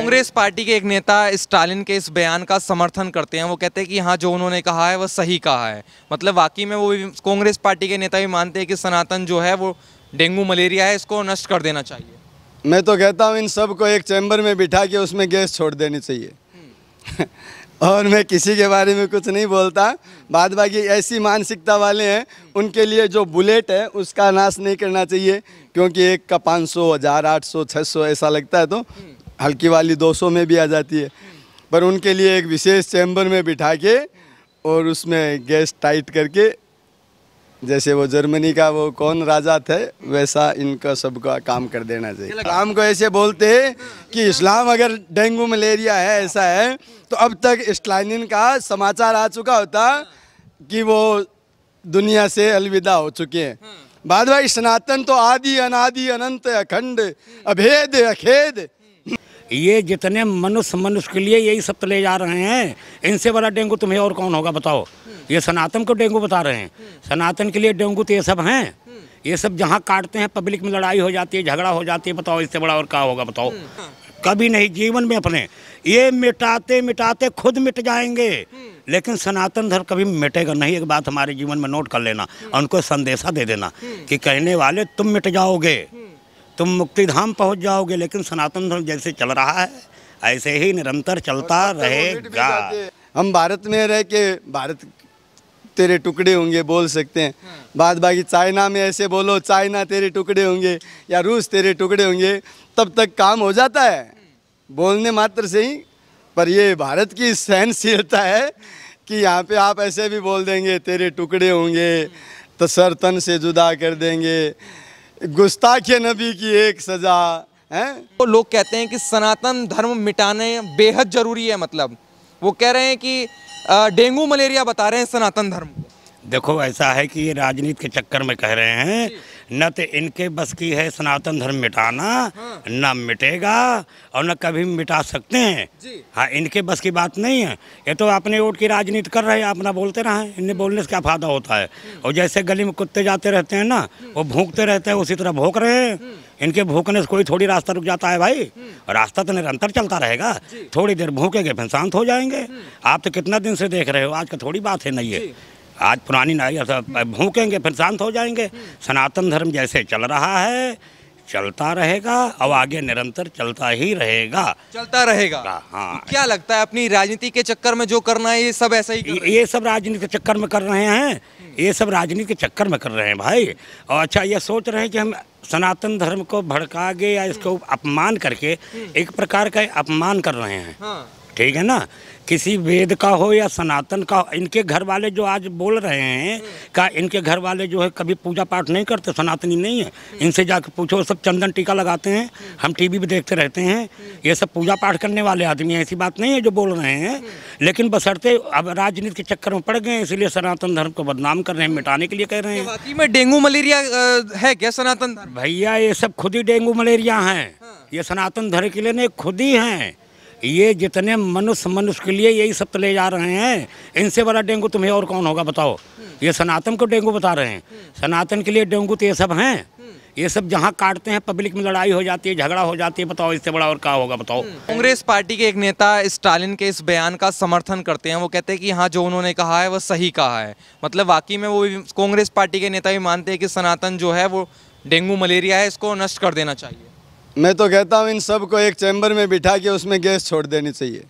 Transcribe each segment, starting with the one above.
Congress party के एक नेता स्टालिन के इस बयान का समर्थन करते हैं। वो कहते हैं कि हाँ, जो उन्होंने कहा है वह सही कहा है। मतलब वाकई में वो कांग्रेस पार्टी के नेता भी मानते हैं कि सनातन जो है वो डेंगू मलेरिया है, इसको नष्ट कर देना चाहिए। मैं तो कहता हूँ इन सब को एक चैम्बर में बिठा के उसमें गैस छोड़ देनी चाहिए। और मैं किसी के बारे में कुछ नहीं बोलता। बाद बाकी ऐसी मानसिकता वाले हैं, उनके लिए जो बुलेट है उसका नाश नहीं करना चाहिए, क्योंकि एक का 500, 1000, 800, 600 ऐसा लगता है, तो हल्की वाली 200 में भी आ जाती है। पर उनके लिए एक विशेष चैम्बर में बिठा के और उसमें गैस टाइट करके, जैसे वो जर्मनी का वो कौन राजा थे, वैसा इनका सबका काम कर देना चाहिए। इस्लाम को ऐसे बोलते हैं कि इस्लाम अगर डेंगू मलेरिया है, ऐसा है, तो अब तक स्टालिन का समाचार आ चुका होता कि वो दुनिया से अलविदा हो चुके हैं। बाद भाई सनातन तो आदि अनादि अनंत अखंड अभेद अखेद। ये जितने मनुष्य के लिए यही सब ले जा रहे हैं, इनसे बड़ा डेंगू तुम्हें और कौन होगा बताओ। ये सनातन को डेंगू बता रहे हैं, सनातन के लिए डेंगू तो ये सब हैं। ये सब जहाँ काटते हैं पब्लिक में लड़ाई हो जाती है, झगड़ा हो जाती है, बताओ इससे बड़ा और क्या होगा बताओ। कभी नहीं जीवन में अपने ये मिटाते मिटाते खुद मिट जाएंगे, लेकिन सनातन धर्म कभी मिटेगा नहीं। एक बात हमारे जीवन में नोट कर लेना, उनको संदेशा दे देना कि कहने वाले तुम मिट जाओगे, तुम मुक्ति धाम पहुंच जाओगे, लेकिन सनातन धर्म जैसे चल रहा है ऐसे ही निरंतर चलता रहेगा। हम भारत में रह के भारत तेरे टुकड़े होंगे बोल सकते हैं। बाद बाकी चाइना में ऐसे बोलो चाइना तेरे टुकड़े होंगे या रूस तेरे टुकड़े होंगे, तब तक काम हो जाता है बोलने मात्र से ही। पर ये भारत की सहनशीलता है कि यहाँ पे आप ऐसे भी बोल देंगे तेरे टुकड़े होंगे तो सर तन से जुदा कर देंगे, गुस्ताखे नबी की एक सजा है। तो लोग कहते हैं कि सनातन धर्म मिटाने बेहद जरूरी है। मतलब वो कह रहे हैं कि डेंगू मलेरिया बता रहे हैं सनातन धर्म को। देखो ऐसा है कि ये राजनीति के चक्कर में कह रहे हैं, न तो इनके बस की है सनातन धर्म मिटाना, न मिटेगा और न कभी मिटा सकते हैं। हाँ, इनके बस की बात नहीं है। ये तो अपने वोट की राजनीति कर रहे हैं, अपना बोलते रहे, इन्हें बोलने से क्या फ़ायदा होता है। और जैसे गली में कुत्ते जाते रहते हैं ना, वो भूखते रहते हैं, उसी तरह भूख रहे हैं। इनके भूखने से कोई थोड़ी रास्ता रुक जाता है भाई, रास्ता तो निरंतर चलता रहेगा। थोड़ी देर भूखेंगे फिर शांत हो जाएंगे। आप तो कितना दिन से देख रहे हो, आज का थोड़ी बात है नहीं है, आज पुरानी नहीं है। भूखेंगे फिर शांत हो जाएंगे। सनातन धर्म जैसे चल रहा है चलता रहेगा और आगे निरंतर चलता ही रहेगा, चलता रहेगा। हाँ, क्या लगता है अपनी राजनीति के चक्कर में जो करना है ये सब ऐसा ही ये सब राजनीति के चक्कर में कर रहे हैं, ये सब राजनीति के चक्कर में कर रहे हैं भाई। और अच्छा ये सोच रहे हैं कि हम सनातन धर्म को भड़का के या इसको अपमान करके एक प्रकार का अपमान कर रहे हैं। ठीक है ना, किसी वेद का हो या सनातन का हो। इनके घर वाले जो आज बोल रहे हैं का इनके घर वाले जो है कभी पूजा पाठ नहीं करते, सनातनी नहीं है। इनसे जाकर पूछो, सब चंदन टीका लगाते हैं, हम टीवी पे देखते रहते हैं। ये सब पूजा पाठ करने वाले आदमी हैं, ऐसी बात नहीं है जो बोल रहे हैं। लेकिन बशर्ते अब राजनीति के चक्कर में पड़ गए, इसलिए सनातन धर्म को बदनाम कर रहे हैं, मिटाने के लिए कह रहे हैं। वाकई में डेंगू मलेरिया है क्या सनातन धर्म? भैया ये सब खुद ही डेंगू मलेरिया हैं, ये सनातन धर्म के लिए नहीं खुद ही हैं। ये जितने मनुष्य के लिए यही सब ले जा रहे हैं, इनसे बड़ा डेंगू तुम्हें और कौन होगा बताओ। ये सनातन को डेंगू बता रहे हैं, सनातन के लिए डेंगू तो ये सब हैं। ये सब जहाँ काटते हैं पब्लिक में लड़ाई हो जाती है, झगड़ा हो जाती है, बताओ इससे बड़ा और क्या होगा बताओ। कांग्रेस पार्टी के एक नेता स्टालिन के इस बयान का समर्थन करते हैं। वो कहते हैं कि हाँ, जो उन्होंने कहा है वह सही कहा है। मतलब वाकई में वो कांग्रेस पार्टी के नेता भी मानते हैं कि सनातन जो है वो डेंगू मलेरिया है, इसको नष्ट कर देना चाहिए। मैं तो कहता हूँ इन सब को एक चैम्बर में बिठा के उसमें गैस छोड़ देनी चाहिए।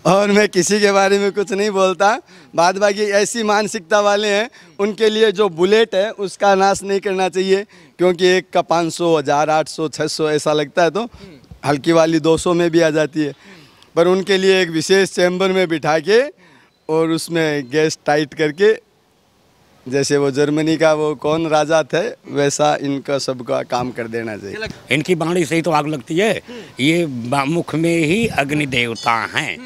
और मैं किसी के बारे में कुछ नहीं बोलता। बाद बाकी ऐसी मानसिकता वाले हैं, उनके लिए जो बुलेट है उसका नाश नहीं करना चाहिए, क्योंकि एक का 500, 1000, 800, 600 ऐसा लगता है, तो हल्की वाली 200 में भी आ जाती है। पर उनके लिए एक विशेष चैम्बर में बिठा के और उसमें गैस टाइट करके, जैसे वो जर्मनी का वो कौन राजा थे, वैसा इनका सबका काम कर देना चाहिए। इनकी बाणी से ही तो आग लगती है। ये मुख में ही अग्नि देवता हैं।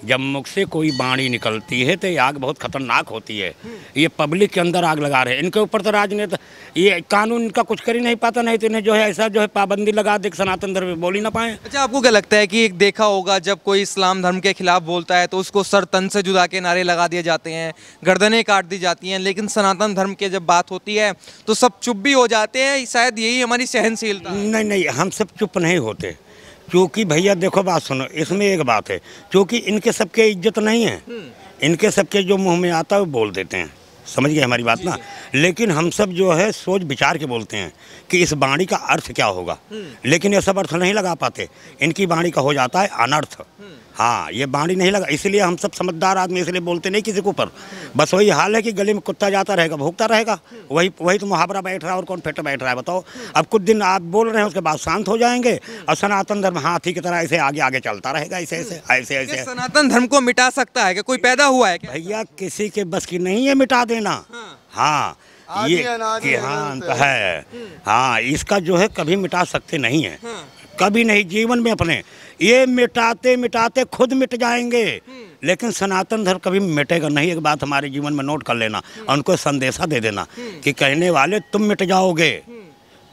जब मुख से कोई बाणी निकलती है तो ये आग बहुत खतरनाक होती है। ये पब्लिक के अंदर आग लगा रहे हैं। इनके ऊपर तो राजनीति, ये कानून इनका कुछ कर ही नहीं पाता, नहीं तो इन्हें जो है ऐसा जो है पाबंदी लगा दे सनातन धर्म बोल ही ना पाए। अच्छा, आपको क्या लगता है कि एक देखा होगा जब कोई इस्लाम धर्म के खिलाफ बोलता है तो उसको सर तन से जुदा के नारे लगा दिए जाते हैं, गर्दनें काट दी जाती हैं, लेकिन सनातन धर्म की जब बात होती है तो सब चुप भी हो जाते हैं। शायद यही हमारी सहनशीलता। नहीं, हम सब चुप नहीं होते। क्योंकि भैया देखो बात सुनो, इसमें एक बात है, क्योंकि इनके सबके इज्जत नहीं है, इनके सबके जो मुंह में आता है वो बोल देते हैं, समझ गए हमारी बात ना। लेकिन हम सब जो है सोच विचार के बोलते हैं कि इस वाणी का अर्थ क्या होगा, लेकिन ये सब अर्थ नहीं लगा पाते, इनकी वाणी का हो जाता है अनर्थ। हाँ, ये वाणी नहीं लगा, इसलिए हम सब समझदार आदमी इसलिए बोलते नहीं किसी के ऊपर। बस वही हाल है कि गले में कुत्ता जाता रहेगा भूखता रहेगा, वही तो मुहावरा बैठ रहा है, और कौन फिट बैठ रहा है बताओ। अब कुछ दिन आप बोल रहे हैं, उसके बाद शांत हो जाएंगे, और सनातन धर्म हाथी की तरह ऐसे आगे आगे चलता रहेगा, ऐसे ऐसे ऐसे ऐसे। सनातन धर्म को मिटा सकता है क्या? कोई पैदा हुआ है क्या? भैया किसी के बस की नहीं है मिटा देना। हाँ, ये कि हाँ है, हाँ, इसका जो है कभी मिटा सकते नहीं है, कभी नहीं जीवन में अपने। ये मिटाते मिटाते खुद मिट जाएंगे, लेकिन सनातन धर्म कभी मिटेगा नहीं। एक बात हमारे जीवन में नोट कर लेना, और उनको संदेशा दे देना कि कहने वाले तुम मिट जाओगे,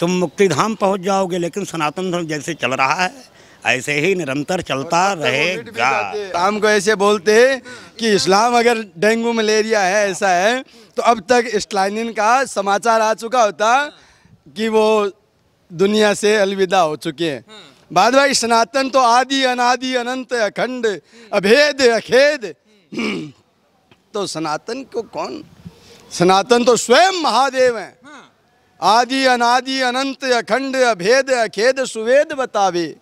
तुम मुक्ति धाम पहुंच जाओगे, लेकिन सनातन धर्म जैसे चल रहा है ऐसे ही निरंतर चलता रहेगा। हम को ऐसे बोलते कि इस्लाम अगर डेंगू मलेरिया है, ऐसा है, तो अब तक स्टालिन का समाचार आ चुका होता कि वो दुनिया से अलविदा हो चुके हैं। बाद भाई सनातन तो आदि अनादि अनंत अखंड अभेद अखेद। तो सनातन को कौन, सनातन तो स्वयं महादेव हैं। आदि अनादि अनंत अखंड अभेद अखेद सुवेद बतावे,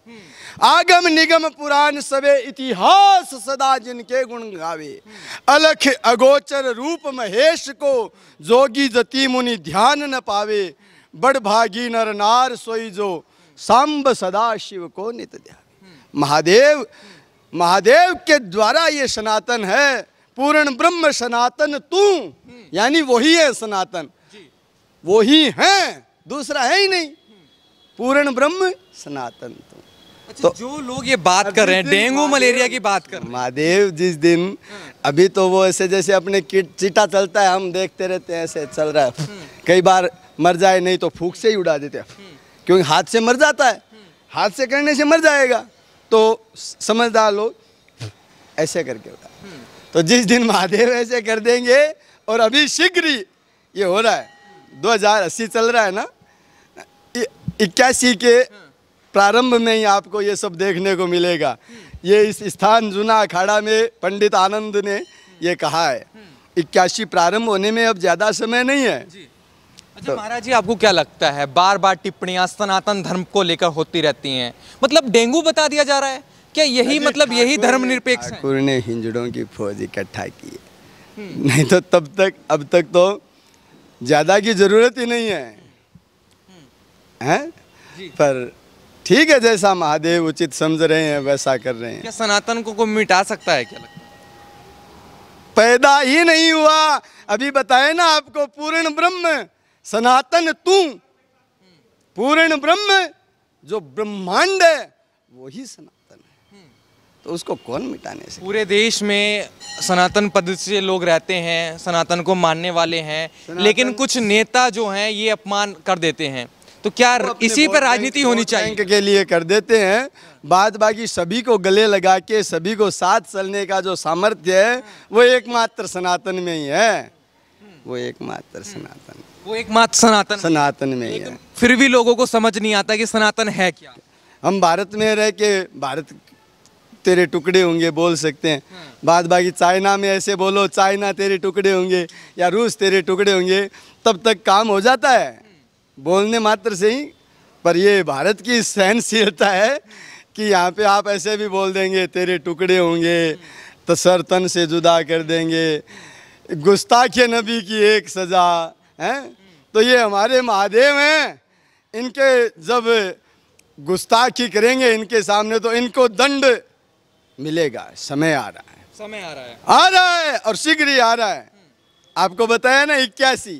आगम निगम पुराण सबे इतिहास सदा जिनके गुण गावे। अलख अगोचर रूप महेश को जोगी जति मुनि ध्यान न पावे। बड़ भागी नर नार सोई जो सांब सदा शिव को नित ध्यावे। महादेव, महादेव के द्वारा ये सनातन है। पूर्ण ब्रह्म सनातन तू, यानी वही है सनातन, वही है, दूसरा है ही नहीं। पूर्ण ब्रह्म सनातन तू। तो जो लोग ये बात कर रहे हैं, डेंगू मलेरिया की बात कर रहे हैं, महादेव जिस दिन, अभी तो वो ऐसे जैसे अपने चिता चलता है, हम देखते रहते हैं ऐसे चल रहा है। कई बार मर जाए नहीं तो फूंक से ही उड़ा देते हैं, क्योंकि हाथ से मर जाता है, हाथ से करने से मर जाएगा। तो समझदार लोग ऐसे करके उड़ा। तो जिस दिन महादेव ऐसे कर देंगे, और अभी शीघ्र ही ये हो रहा है, 2080 चल रहा है ना, 81 के प्रारंभ में ही आपको ये सब देखने को मिलेगा। ये इस स्थान जूना अखाड़ा में पंडित आनंद ने ये कहा है। 81 प्रारंभ होने में अब ज़्यादा समय नहीं है। अच्छा महाराज जी, आपको क्या लगता है, बार बार टिप्पणियां सनातन धर्म को लेकर होती रहती हैं, मतलब डेंगू बता दिया जा रहा है क्या? यही मतलब यही धर्मनिरपेक्ष है? ठाकुर ने हिंजड़ों की फौज इकट्ठा की है, नहीं तो तब तक, अब तक तो ज़्यादा की जरूरत ही नहीं है, हैं? पर ठीक है, जैसा महादेव उचित समझ रहे हैं वैसा कर रहे हैं। क्या सनातन को कोई मिटा सकता है क्या? लगता है पैदा ही नहीं हुआ, अभी बताए ना आपको, पूर्ण ब्रह्म सनातन तू। पूर्ण ब्रह्म जो ब्रह्मांड है वही सनातन है, तो उसको कौन मिटाने से। पूरे देश में सनातन पद से लोग रहते हैं, सनातन को मानने वाले हैं, लेकिन कुछ नेता जो हैं ये अपमान कर देते हैं। तो क्या इसी पर राजनीति होनी चाहिए? बैंक के लिए कर देते हैं, बाद बाकी सभी को गले लगा के सभी को साथ चलने का जो सामर्थ्य है वो एकमात्र सनातन में ही है। वो एकमात्र सनातन, वो एकमात्र सनातन में ही है। फिर भी लोगों को समझ नहीं आता कि सनातन है क्या। हम भारत में रह के भारत तेरे टुकड़े होंगे बोल सकते हैं, बाद बाकी चाइना में ऐसे बोलो चाइना तेरे टुकड़े होंगे, या रूस तेरे टुकड़े होंगे, तब तक काम हो जाता है बोलने मात्र से ही। पर ये भारत की सहनशीलता है कि यहाँ पे आप ऐसे भी बोल देंगे तेरे टुकड़े होंगे तो सर तन से जुदा कर देंगे, गुस्ताखे नबी की एक सज़ा है। तो ये हमारे महादेव हैं, इनके जब गुस्ताखी करेंगे इनके सामने तो इनको दंड मिलेगा। समय आ रहा है, समय आ रहा है, आ रहा है, और शीघ्र ही आ रहा है। आपको बताया ना 81।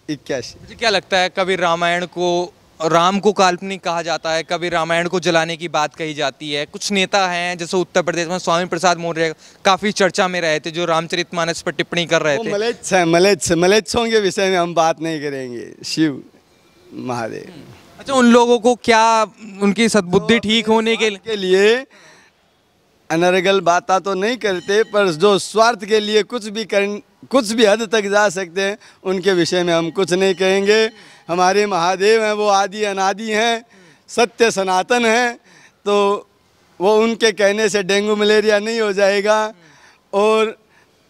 मुझे क्या लगता है, कभी रामायण को, राम को काल्पनिक कहा जाता है, कभी रामायण को जलाने की बात कही जाती है। कुछ नेता हैं जैसे उत्तर प्रदेश में स्वामी प्रसाद मौर्य काफी चर्चा में रहे थे, जो रामचरितमानस पर टिप्पणी कर रहे थे। मलेच्छों के विषय में हम बात नहीं करेंगे, शिव महादेव। अच्छा, उन लोगों को क्या, उनकी सद्बुद्धि ठीक होने के लिए अनर्गल बातें तो नहीं करते, पर जो स्वार्थ के लिए कुछ भी हद तक जा सकते हैं उनके विषय में हम कुछ नहीं कहेंगे। हमारे महादेव हैं वो आदि अनादि हैं, सत्य सनातन हैं, तो वो उनके कहने से डेंगू मलेरिया नहीं हो जाएगा। और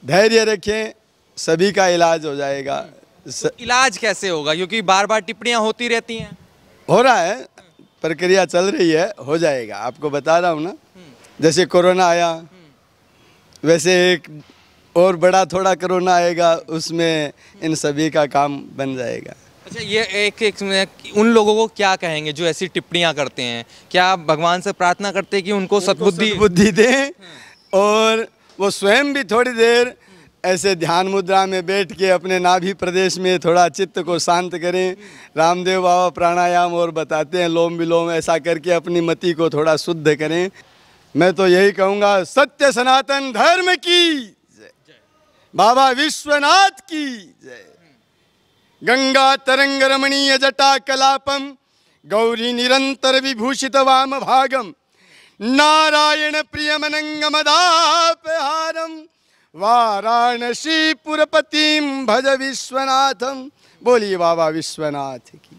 धैर्य रखें, सभी का इलाज हो जाएगा। इलाज कैसे होगा, क्योंकि बार बार टिप्पणियां होती रहती हैं। हो रहा है, प्रक्रिया चल रही है, हो जाएगा। आपको बता रहा हूँ ना, जैसे कोरोना आया वैसे एक और बड़ा थोड़ा कोरोना आएगा, उसमें इन सभी का काम बन जाएगा। अच्छा, ये एक उन लोगों को क्या कहेंगे जो ऐसी टिप्पणियां करते हैं? क्या भगवान से प्रार्थना करते हैं कि उनको सद्बुद्धि दें, और वो स्वयं भी थोड़ी देर ऐसे ध्यान मुद्रा में बैठ के अपने नाभि प्रदेश में थोड़ा चित्त को शांत करें। रामदेव बाबा प्राणायाम और बताते हैं, लोम विलोम, ऐसा करके अपनी मति को थोड़ा शुद्ध करें। मैं तो यही कहूँगा, सत्य सनातन धर्म की जय, बाबा विश्वनाथ की जय। गंगा तरंग रमणीय जटा कलापम, गौरी निरंतर विभूषित वाम भागम, नारायण प्रियमनंग मदापहारम, वाराणसी पुरपतिम भज विश्वनाथम। बोलिए बाबा विश्वनाथ की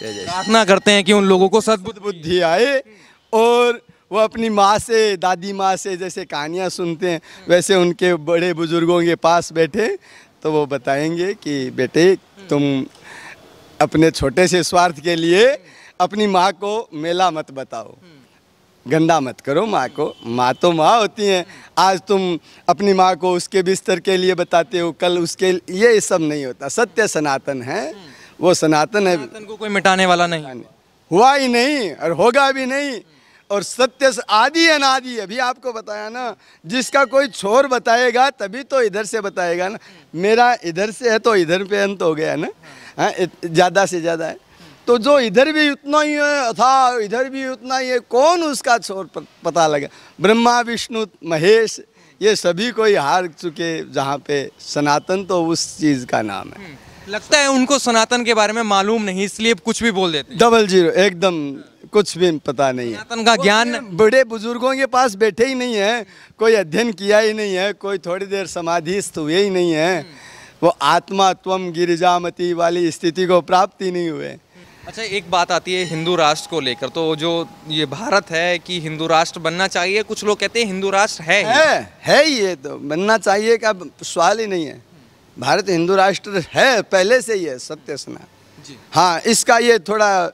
जय जय। प्रार्थना करते हैं कि उन लोगों को सद्बुद्धि आए, और वो अपनी माँ से, दादी माँ से जैसे कहानियाँ सुनते हैं, वैसे उनके बड़े बुजुर्गों के पास बैठे तो वो बताएंगे कि बेटे, तुम अपने छोटे से स्वार्थ के लिए अपनी माँ को मेला मत बताओ, गंदा मत करो माँ को। माँ तो माँ होती हैं। आज तुम अपनी माँ को उसके बिस्तर के लिए बताते हो, कल उसके, ये सब नहीं होता। सत्य सनातन है, वो सनातन है, सनातन को कोई मिटाने वाला नहीं, हुआ ही नहीं और होगा भी नहीं। और सत्य आदि अनादि, अभी आपको बताया ना, जिसका कोई छोर बताएगा तभी तो इधर से बताएगा ना। मेरा इधर से है तो इधर पे अंत हो गया ना, हाँ, ज़्यादा से ज़्यादा है तो जो इधर भी उतना ही है अथा इधर भी उतना ही है, कौन उसका छोर पता लगा। ब्रह्मा विष्णु महेश ये सभी कोई हार चुके, जहाँ पे सनातन तो उस चीज़ का नाम है। लगता है उनको सनातन के बारे में मालूम नहीं, इसलिए कुछ भी बोल देते हैं। 00 एकदम कुछ भी पता नहीं है। सनातन का ज्ञान बड़े बुजुर्गों के पास बैठे ही नहीं है, कोई अध्ययन किया ही नहीं है, कोई थोड़ी देर समाधिस्थ हुए ही नहीं है, वो आत्मा त्वम गिरिजामती वाली स्थिति को प्राप्त ही नहीं हुए। अच्छा, एक बात आती है हिंदू राष्ट्र को लेकर, तो जो ये भारत है कि हिंदू राष्ट्र बनना चाहिए, कुछ लोग कहते हैं हिंदू राष्ट्र है ही, ये तो बनना चाहिए का सवाल ही नहीं है। भारत हिंदू राष्ट्र है, पहले से ही है, सत्य सुना। हाँ, इसका ये थोड़ा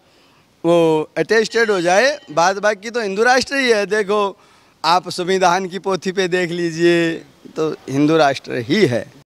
वो अटेस्टेड हो जाए, बाद बाकी तो हिंदू राष्ट्र ही है। देखो आप संविधान की पोथी पे देख लीजिए तो हिंदू राष्ट्र ही है।